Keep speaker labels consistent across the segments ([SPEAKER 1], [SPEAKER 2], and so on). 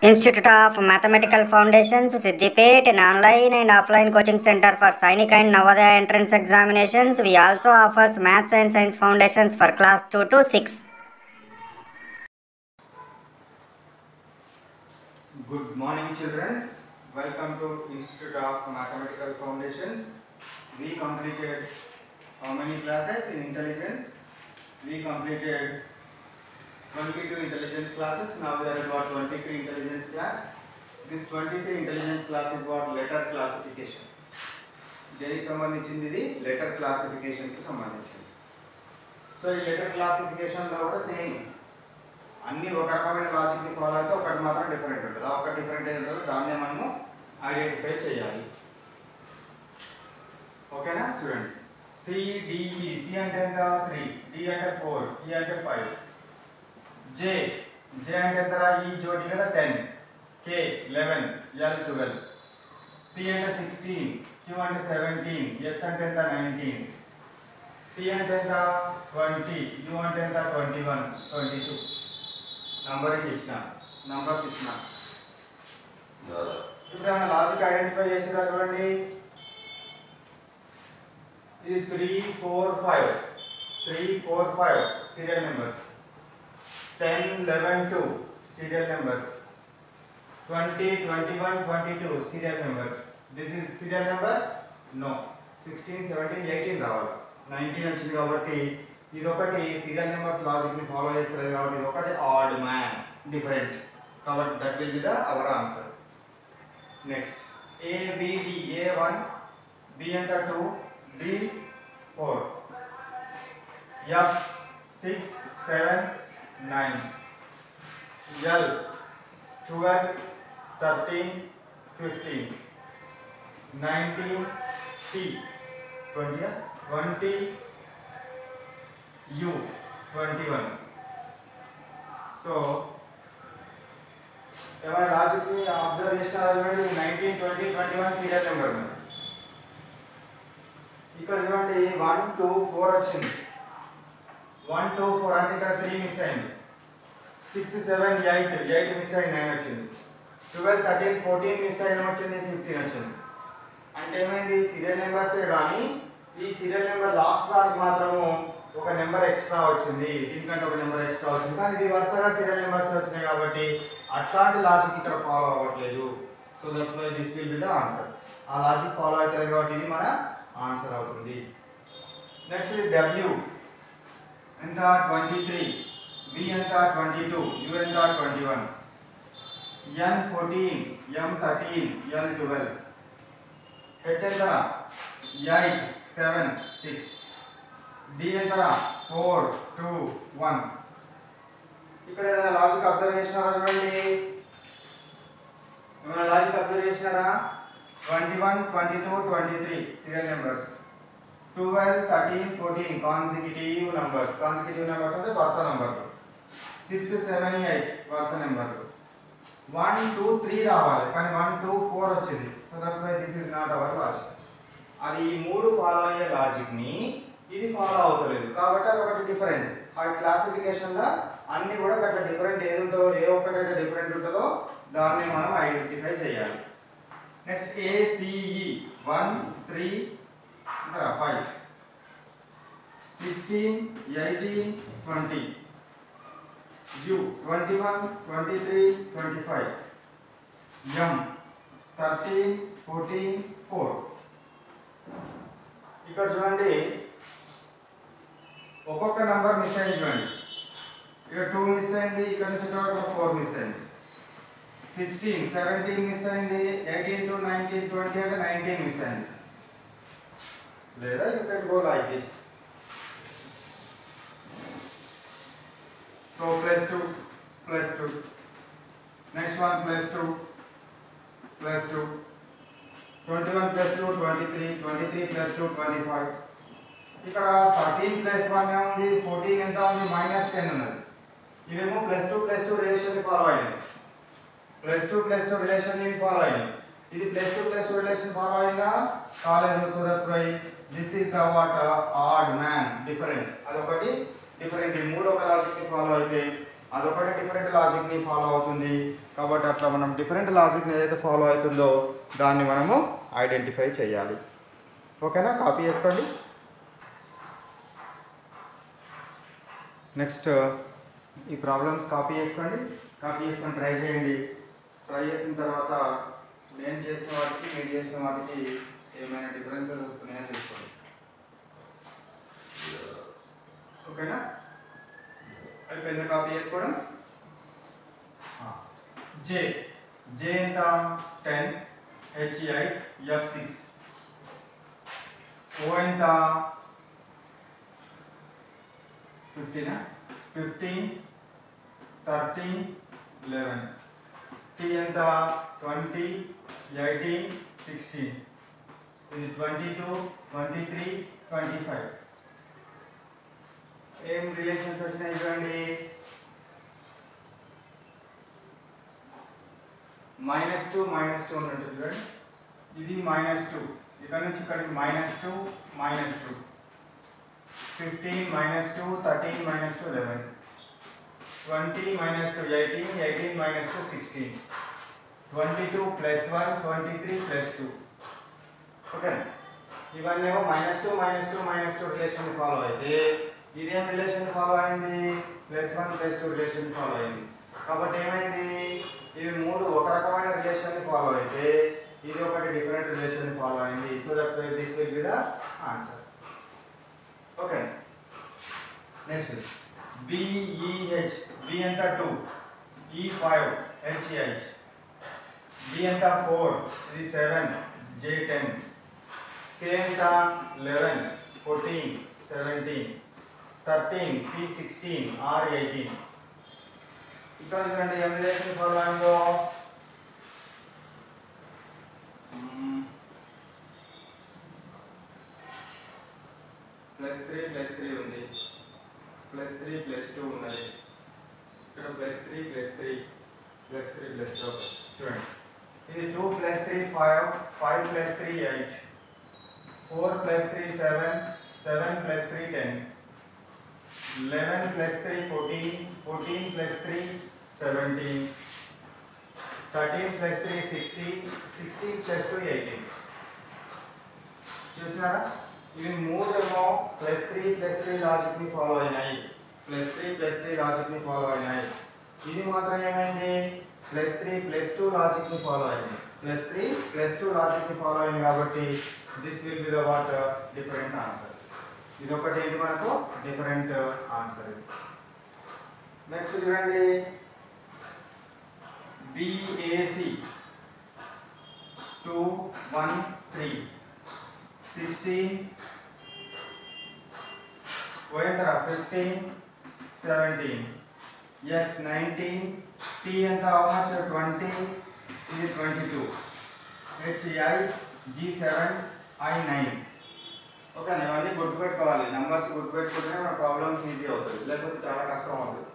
[SPEAKER 1] Institute of Mathematical Foundations, Siddipet, an online and offline coaching center for Sainik and Navodaya entrance examinations. We also offers Maths and Science Foundations for class 2 to 6.
[SPEAKER 2] Good morning, children. Welcome to Institute of Mathematical Foundations. We completed how many classes in intelligence? We completed 22 intelligence classes. Now we are about 23 intelligence class. This 23 intelligence class is what? Letter classification. దేనికి సంబంధించింది ఇది letter classification కి సంబంధించింది. So ఈ letter classification లో కూడా same అన్ని ఒక రకమైన లాజిక్ ని ఫాలో అయితే ఒకటి మాత్రం డిఫరెంట్ ఉంటుంది. ఆ ఒకటి డిఫరెంట్ ఏంటో దాన్ని మనము ఐడెంటిఫై చేయాలి. ఓకేనా? చూడండి, CDE, C అంటే ఎంత? 3, D అంటే 4, E అంటే 5, J అంటే ఎంత? E జోడి కదా 10, K 11, L 12, P అంటే 16, Q అంటే 17, S అంటే ఎంత? 19, T అంటే ఎంత? 20, U అంటే ఎంత? 21, 22. నంబరింగ్ ఇచ్చిన, నంబర్స్ ఇచ్చిన. ఇప్పుడు ఏమైనా లాజిక్ ఐడెంటిఫై చేసిరా? చూడండి, ఇది 3, 4, 5 serial numbers, 10, 11, 2 serial numbers, 20, 21, 22 serial numbers. This is serial number? No. 16, 17, 18 రావాలి. 19 వచ్చింది కాబట్టి ఇది ఒకటి సీరియల్ నెంబర్స్ లాజిక్ ని ఫాలో చేస్తలేదు కాబట్టి ఇది ఒకటి ఆడ్ మ్యాన్, డిఫరెంట్. కాబట్టి that will be the our answer. Next ABD, A1, B ఎంత? 2, D 4, F 6, 7, 9, L 12, 13, 15, 19, T 20, U 21. So ఏమైనా లాజిక్ ని అబ్జర్వ్ చేసినారా? 19, 20, 21 సీరియల్ నెంబర్ ఉంది. ఇక్కడ చూడండి 1, 2, 4 వచ్చింది. 1, 2, 4 అంటే ఇక్కడ 3 మిస్ అయింది. 6, 7, 8 మిస్ అయింది, 9 వచ్చింది. 12, 13, 14 మిస్ అయ్యి వచ్చింది, 15 వచ్చింది. అంటే ఏమైంది? సీరియల్ నెంబర్సే కానీ ఈ సీరియల్ నెంబర్ లాస్ట్ దానికి మాత్రము ఒక నెంబర్ ఎక్స్ట్రా వచ్చింది, దీనికంటే ఒక నెంబర్ ఎక్స్ట్రా వచ్చింది. కానీ ఇది వరుసగా సీరియల్ నెంబర్స్ వచ్చినాయి కాబట్టి అట్లాంటి లాజిక్ ఇక్కడ ఫాలో అవ్వట్లేదు. So that's why this will be the answer. ఆ లాజిక్ ఫాలో అవుతలేదు కాబట్టి ఇది మన ఆన్సర్ అవుతుంది. నెక్స్ట్ W ఎంత? 23, B ఎంత? 22, U ఎంత? 21, N 14, M 13, L 12, H ఎంత? 8, 7, 6, D ఎంత? 4, 2, 1. ఇక్కడ ఏదైనా లాజిక్ అబ్జర్వ్ చేసినారా? చూడండి, ఏమైనా లాజిక్ అబ్జర్వ్ చేసినారా? 21, 22, 23 serial numbers, 12, 13, 14 consecutive numbers. Consecutive numbers అంటే వరుస నంబర్లు. 6, 7, 8 వరుస నెంబర్లు. 1, 2, 3 రావాలి కానీ 1, 2, 4 వచ్చింది. So that's why this is not our logic. అది ఈ మూడు ఫాలో అయ్యే లాజిక్ ని ఇది ఫాలో అవుతలేదు కాబట్టి అది ఒకటి డిఫరెంట్. ఆ క్లాసిఫికేషన్ లో అన్ని కూడా అట్లా డిఫరెంట్ ఏది ఉంటుందో, ఏ ఒక్కటైతే డిఫరెంట్ ఉంటుందో దాన్ని మనం ఐడెంటిఫై చేయాలి. Next ACE 1, 3, 5, 16, 18, 20, U 21, 23, 25, M 13, 14, 4. ఇక్కడ చూడండి ఒక్కొక్క నంబర్ మిస్ అయింది. చూడండి, ఇక్కడ 2 మిస్ అయింది, ఇక్కడ నుంచి ఇక్కడ 4 మిస్ అయింది, 16, 17 మిస్ అయింది, 18 to 19, 20 అంటే 19 మిస్ అయింది. లేదా you can go like this. So +2, +2, next one +2, +2, 21 + 2 23, 23 + 2 25. ఇక్కడ 13 + 1 ఏముంది? 14 ఎంత ఉంది? -10 ఉన్నది. ఇవేమో +2 + 2 రిలేషన్ ఫాలో అయ్యింది. +2 + 2 రిలేషన్ ని ఫాలో అయ్యింది. ఇది +2 + 2 రిలేషన్ ఫాలో అయిందా? కాలేదు. So that's why this is the what? Odd man, different. అదొకటి డిఫరెంట్. ఈ మూడు ఒక లాజిక్ ని ఫాలో అయితే అదొకటి డిఫరెంట్ లాజిక్ని ఫాలో అవుతుంది. కాబట్టి అట్లా మనం డిఫరెంట్ లాజిక్ని ఏదైతే ఫాలో అవుతుందో దాన్ని మనము ఐడెంటిఫై చేయాలి. ఓకేనా, కాపీ చేసుకోండి. నెక్స్ట్ ఈ ప్రాబ్లమ్స్ కాపీ చేసుకొని ట్రై చేయండి. ట్రై చేసిన తర్వాత నేను చేసిన వాటికి మీరు చేసిన వాటికి ఏమైనా డిఫరెన్సెస్ వస్తున్నాయో చూసుకోండి. ఓకేనా, అయిపోయిందా కాపీ చేసుకోవడం? జే ఎంత 10, H 8, F 6. O ఎంత 15, 13, 11. T ఎంత 20, 18, 16. ఇది 22, 23, 25. ఏం రిలేషన్స్ వచ్చినాయి చూడండి. -2 ఉన్నట్టు చూడండి. ఇది -2, ఇక్కడ నుంచి ఇక్కడికి -2, -2. 15 -2, 13 -2, 11. 20 -2, 18, 18 -2, 16. 22 + 1, 23 + 2. ఓకే, ఇవన్నీ -2 -2 రిలేషన్ ఫాలో అయితే ఇదేం రిలేషన్ ఫాలో అయింది? +1 +2 రిలేషన్ ఫాలో అయింది. కాబట్టి ఏమైంది? ఇవి మూడు ఒక రకమైన రిలేషన్ ఫాలో అయితే ఇది ఒకటి డిఫరెంట్ రిలేషన్ ఫాలో అయింది. So that's why this will be the answer. Okay, next BEH. B ఎంత 2, E 5, H 8. B ఎంత 4, ఇది 7, J 10. K ఎంత 11, 14, 17, 13, P 16, R 18. ఇక్కడ చూడండి ఏం రిలేషన్ ఫాలో అయిందో. +3 ఉంది, +3 +2 ఉన్నది, ఇక్కడ +3 +3 +2. చూడండి ఇది 2 + 3 5, 5 + 3 8, 4 + 3 7, 7 + 3 10, 11 + 3 14, 14 + 3 17, 13 + 3 16, 16 + 2 18. చూసినారా, ఇవి మూడేమో +3 లాజిక్ని ఫాలో అయినాయి. +3 లాజిక్ని ఫాలో అయినాయి. ఇది మాత్రం ఏమైంది? +3 + 2 లాజిక్ని ఫాలో అయింది. +3 + 2 లాజిక్ని ఫాలో అయింది. కాబట్టి this will be the what different answer. ఇది ఒకటి ఏంటి మనకు డిఫరెంట్ ఆన్సర్. నెక్స్ట్ చూడండి BAC 2 1 3 16 పోయింతరా 15 17 yes 19 T ఎంత how much 20 ఇది 22 H 8 G 7 I 9. ఓకే, ఇవన్నీ గుర్తుపెట్టుకోవాలి. నెంబర్స్ గుర్తుపెట్టుకుంటే మన ప్రాబ్లమ్స్ ఈజీ అవుతుంది, లేకపోతే చాలా కష్టం అవుతుంది.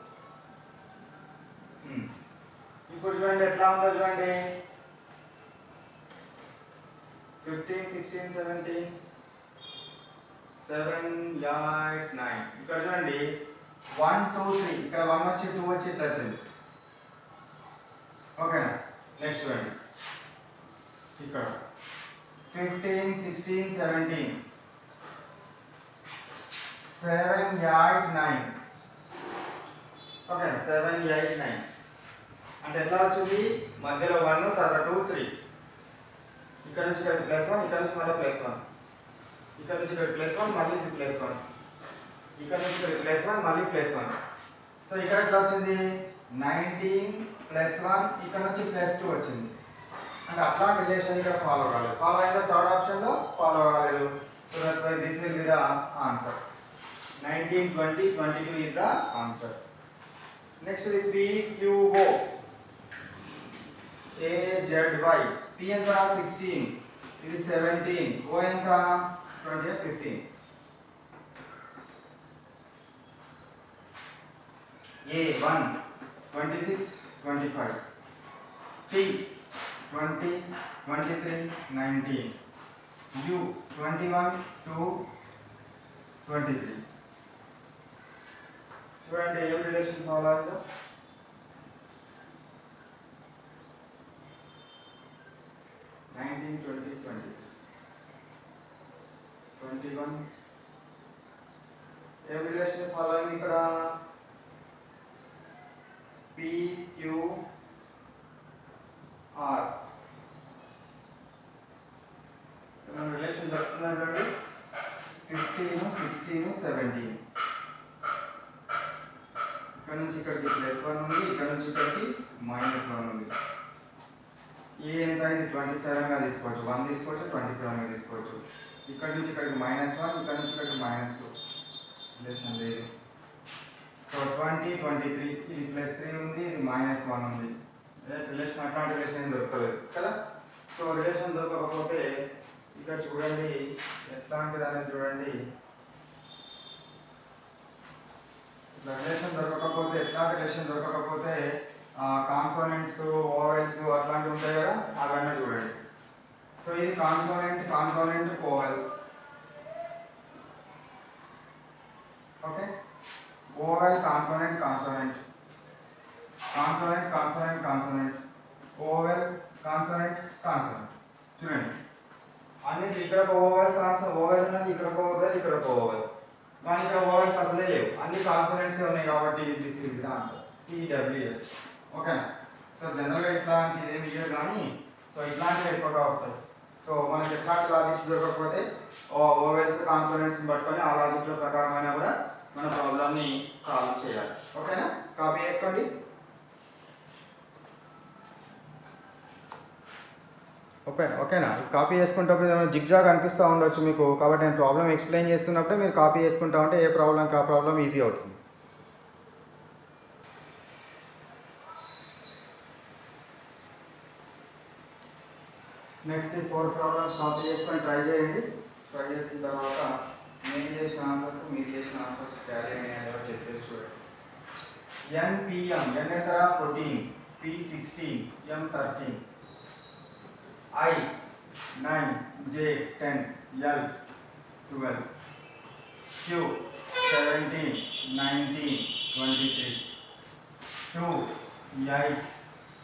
[SPEAKER 2] ఇప్పుడు చూడండి ఎట్లా ఉందో చూడండి. 15 16 17 7 8 9. ఇక్కడ చూడండి 1 2 3, ఇక్కడ 1 వచ్చి 2 వచ్చి ఇట్లా వచ్చింది. ఓకేనా, నెక్స్ట్ చూడండి ఇక్కడ 15 16 17 7 8 9. ఓకే, 7 8 9 అంటే ఎట్లా వచ్చింది? మధ్యలో 1, తర్వాత 2 3, ఇక్కడ నుంచి ఇక్కడ +1, ఇక్కడ నుంచి మళ్ళీ +1, ఇక్కడ నుంచి ఇక్కడ +1, మళ్ళీ ఇది +1, ఇక్కడ నుంచి ఇక్కడ +1, మళ్ళీ +1. సో ఇక్కడ ఎట్లా వచ్చింది? 19 +1, ఇక్కడ నుంచి +2 వచ్చింది. అంటే అట్లాంటి రిలేషన్ ఇక్కడ ఫాలో కాలేదు. ఫాలో అయిందో థర్డ్ ఆప్షన్లో ఫాలో కాలేదు. So that's why this will be the answer. 19 20 22 is the answer. Next is PQO AZY. P ఎంత 16, ఇది 17, O ఎంత 20 15. A 1 26 25, T 20 23 19, U 21 2 23. చూడండి ఏం రిలేషన్ ఫాలో అయిందో. 20, 20. 21. ఏ రిలేషన్ ఫాలో అయింది ఇక్కడ? PQR రిలేషన్ చెప్తున్నారు చూడండి. 15, 16, 17. ఇక్కడ నుంచి ఇక్కడికి +1 ఉంది, ఇక్కడ నుంచి ఇక్కడికి -1 ఉంది. ఈ ఎంత ఇది 27 గా తీసుకోవచ్చు, 1 తీసుకోవచ్చు, 27 గా తీసుకోవచ్చు. ఇక్కడ నుంచి ఇక్కడికి -1, ఇక్కడ నుంచి ఇక్కడికి -2 రిలేషన్ లేదు. సో 20, 23 ఇది +3 ఉంది, ఇది -1 ఉంది. రిలేషన్ అట్లాంటి రిలేషన్ ఏం దొరకలేదు కదా. సో రిలేషన్ దొరకకపోతే ఇక్కడ చూడండి ఎట్లాంటిది అనేది చూడండి. ఇట్లా రిలేషన్ దొరకకపోతే ఎట్లాంటి రిలేషన్ దొరకకపోతే కాన్సోనెంట్స్, ఓవెల్స్ అట్లాంటివి ఉంటాయి కదా, అవన్నీ చూడండి. సో ఇది consonant, consonant, vowel. Okay, vowel, consonant, consonant, consonant, consonant, consonant, vowel, consonant, consonant. చూడండి అన్ని ఇక్కడ ఒక ఓవెల్, ఓవెల్ ఉన్నది, ఇక్కడ ఒక ఓవెల్, ఇక్కడ ఒక ఓవెల్. కానీ ఇక్కడ ఓవెల్స్ అసలే లేవు, అన్ని కాన్సోనెంట్స్ ఉన్నాయి కాబట్టి this is the answer, TWS. ఓకేనా. సో జనరల్గా ఇట్లాంటిది ఏమి ఇయ్యరు కానీ సో ఇట్లాంటివి ఎక్కువగా వస్తాయి. సో మనకి ఎట్లాంటి లాజిక్స్ దొరకకపోతే ఓవెల్స్, కాన్సోనెంట్స్ని పట్టుకొని ఆ లాజిక్ల ప్రకారమైన కూడా మన ప్రాబ్లమ్ని సాల్వ్ చేయాలి. ఓకేనా, కాపీ చేసుకోండి. ఓకేనా, కాపీ చేసుకుంటప్పుడు ఏదైనా జిగ్జాగ్ అనిపిస్తూ ఉండొచ్చు మీకు, కాబట్టి నేను ప్రాబ్లం ఎక్స్ప్లెయిన్ చేస్తున్నప్పుడే మీరు కాపీ చేసుకుంటా ఉంటే ఏ ప్రాబ్లంకి ఆ ప్రాబ్లం ఈజీ అవుతుంది. నెక్స్ట్ 4 ప్రాబ్లమ్స్ కాపీ చేసుకొని ట్రై చేయండి. ట్రై చేసిన తర్వాత నేను చేసిన ఆన్సర్స్, మీరు చేసిన ఆన్సర్స్ ట్యాలీ అయ్యాయో చెప్పేసి చూడండి. NPM, N ఎంత 14, P 16, M 13, I 9, J 10, L 12, Q 17, 19, 23, 2 8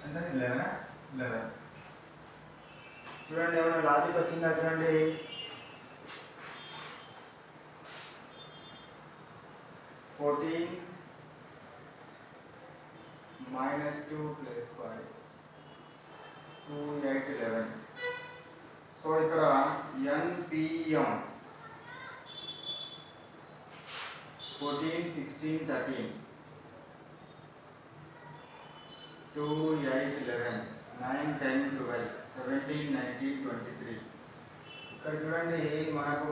[SPEAKER 2] అంటే 11. చూడండి ఏమైనా లాజిక్ వచ్చిందా చూడండి. -14 -2 + 5 2 8 11. సో ఇక్కడ NPM 14 16 13 2 8 11 9 10 12 17 19 23. ఇక్కడ చూడండి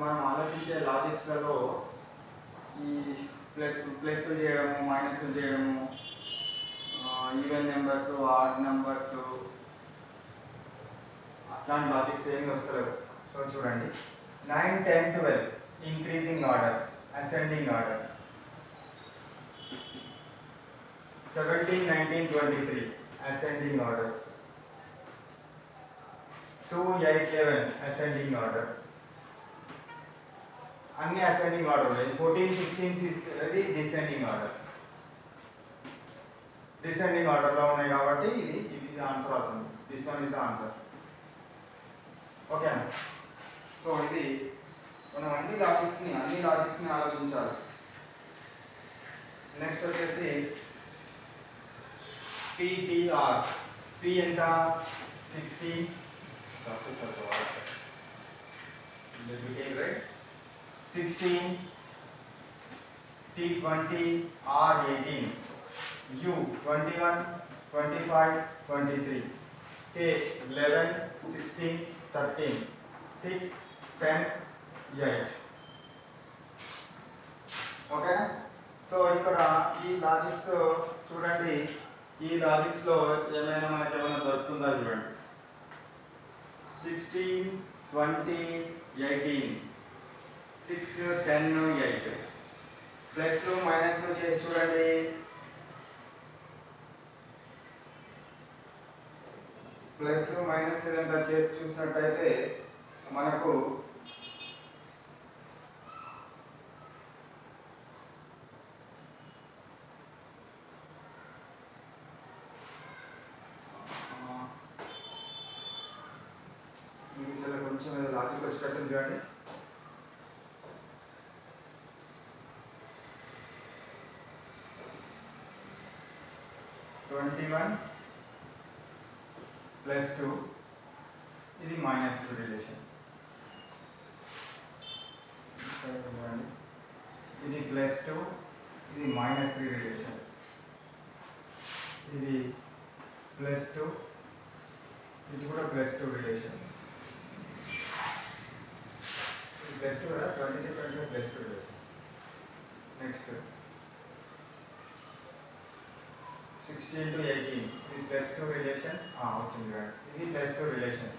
[SPEAKER 2] మనం ఆలోచించే లాజిక్స్లలో ఈ ప్లస్ చేయడము, మైనస్ చేయడము, ఈవెన్ నెంబర్స్, ఆడ్ నెంబర్స్ అట్లాంటి లాజిక్స్ ఏమి వస్తలేవు. సో చూడండి 9 10 12 increasing order, ascending order. 17 19 23 ascending order. 2 8 11 ascending order. అన్ని ascending order ఉన్నాయి. 14 16 అది descending order. descending order లో ఉన్నాయి కాబట్టి ఇది ఆన్సర్ అవుతుంది. This one is the answer. Okay, so ఇది మనం అన్ని లాజిక్స్ని ఆలోచించాలి. నెక్స్ట్ వచ్చేసి PTR. P ఎంత 16, right? 16, T 20, R 18, U 21, 25, 23, K 11, 16, 13, 6, 10, 8. ఓకేనా. సో ఇక్కడ ఈ లాజిక్స్ చూడండి, ఈ లాజిక్స్లో ఏమైనా మనకి ఏమైనా దొరుకుతుందా చూడండి. 16 20 18 6 10 8 ప్లస్లు మైనస్లు చేసి చూడండి. ప్లస్లు మైనస్లు కనుక చేసి చూసినట్టయితే మనకు కొంచెం ఏదో లాజిక్ వచ్చేటట్టు చూడండి. (21 + 2) ఇది -2 రిలేషన్. ఇది +2, ఇది -3 రిలేషన్. ఇది +2, ఇది కూడా +2 రిలేషన్. ఇది +2 కదా, 23 +2 రిలేషన్. నెక్స్ట్ 16 to 18 ఇది +2 రిలేషన్. వచ్చింది కదా, ఇది +2 రిలేషన్.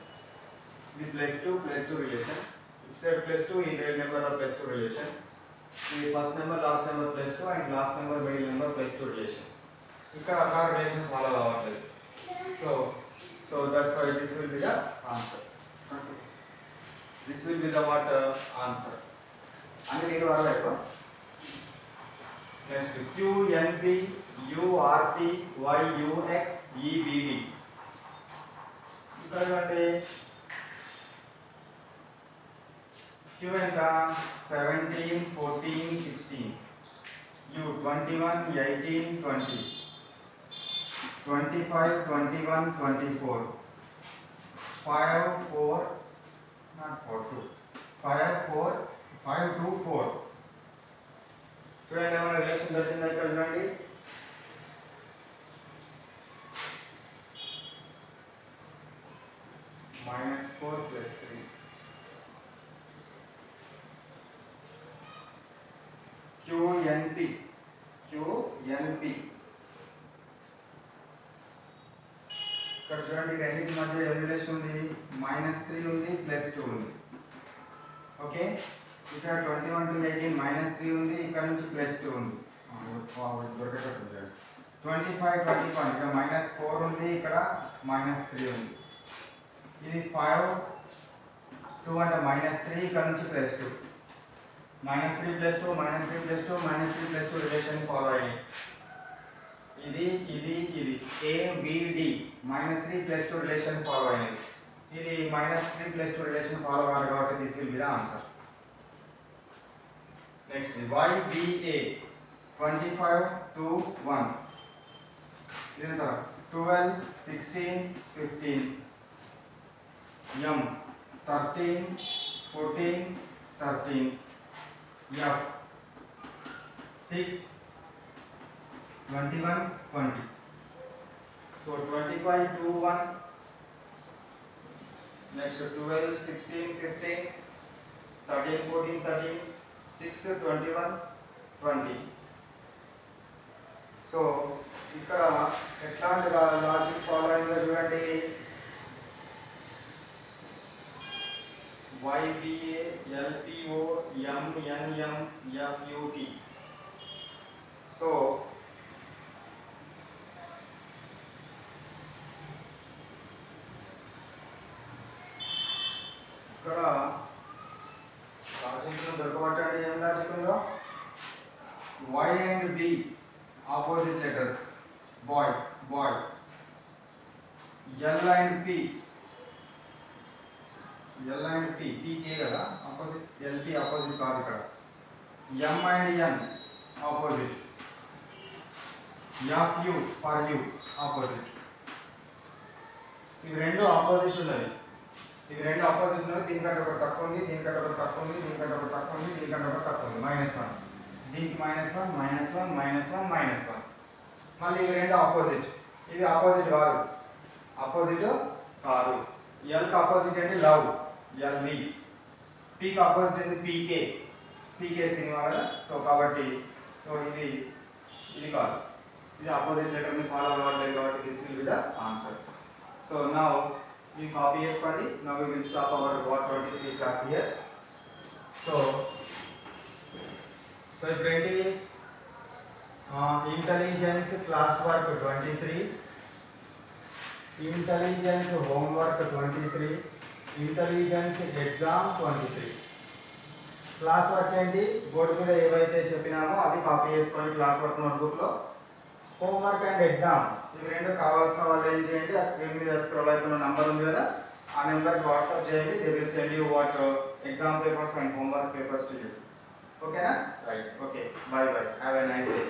[SPEAKER 2] ఇది +2 రిలేషన్. ఇట్ సైడ్ +2, ఈ రియల్ నెంబర్ ఆఫ్ +2 రిలేషన్. ఈ first number last number +2 and last number middle number +2 relation. ఇక్కడ అట్లా రిలేషన్ ఫాలో అవ్వట్లేదు. So that's why this will be the answer. This will be the what answer. అంటే మీరు అరవైపు next QNP URP YUX EBD. ఇక్కడ చూడండి, Q ఎంత 17 14 16, U 21 18 20 25 21 24 5 4 not 4 2 5 4 5 2 4. చూడండి ఏమైనా రిలేషన్ దొరికిందా ఇక్కడ చూడండి. -4 + 3 QNP ఇక్కడ చూడండి, రెండింటి మధ్య ఏ రిలేషన్ ఉంది? -3 ఉంది, +2 ఉంది. ఓకే, ఇక్కడ 21 to 18 -3 ఉంది, ఇక్కడ నుంచి +2 ఉంది. దొరకట్టుంది. 25 21 ఇక్కడ -4 ఉంది, ఇక్కడ -3 ఉంది. ఇది 5 2 అంటే -3, ఇక్కడ నుంచి +2. -3 + 2 -3 + 2 -3 + 2 రిలేషన్ ఫాలో అయ్యాయి. ఇది ABD -3 + 2 రిలేషన్ ఫాలో అయ్యింది. ఇది -3 + 2 రిలేషన్ ఫాలో అవ్వాలి కాబట్టి this will be the answer. Next YBA 25 to 1 ఎంత 12 16 15 M 13 14 13 F 6 21 20. So 25 to 1. Next 12 16 15 13 14 13 6 21 20. So ఇక్కడ ఎట్లాంటి లాజిక్ ఫాలో అయిందో చూడండి. YBA LPO MNM FUT. So ఇక్కడ లాజిక్ దొరకబట్టండి. ఏం లాజిక్ ఉందో? Y and B opposite letters. Boy. L and P PK కదా, opposite. LP opposite కాదు ఇక్కడ. M and N opposite. FU for you opposite. ఇవి రెండు ఆపోజిట్ ఉన్నది. దీనికంటే ఒకటి తక్కువ ఉంది, దీనికంటే ఒకటి తక్కువ ఉంది, దీనికంటే ఒకటి తక్కువ ఉంది, దీనికంటే ఒకటి తక్కువ ఉంది. -1 దీనికి -1 -1 -1 -1. మళ్ళీ ఇవి రెండు ఆపోజిట్. ఇది ఆపోజిట్ కాదు. ఎల్కి ఆపోజిట్ అంటే లవ్, LV. పీకి ఆపోజిట్ అంటే పీకే సినిమా కదా. సో కాబట్టి ఇది కాదు, ఇది ఆపోజిట్ లెటర్ని ఫాలో అవ్వట్లేదు కాబట్టి this will be the answer. So now you copy చేసుకోండి. Now we will stop our 23 class here. So ఇప్పుడేంటి, intelligence class work 23, intelligence homework 23, intelligence exam 23. Class work ఏంటి, బోర్డు మీద ఏవైతే చెప్పినామో అవి కాపీ చేసుకోండి క్లాస్ వర్క్ నోట్బుక్లో. హోంవర్క్ అండ్ ఎగ్జామ్ ఇవి రెండు కావాల్సిన వాళ్ళు ఏం చేయండి, ఆ స్క్రీన్ మీద స్క్రోల్ అవుతున్న నంబర్ ఉంది కదా, ఆ ఆ నెంబర్కి వాట్సాప్ చేయండి. They will send you what exam papers and homework papers to you. ఓకేనా? Right. Okay, bye bye, have a nice day.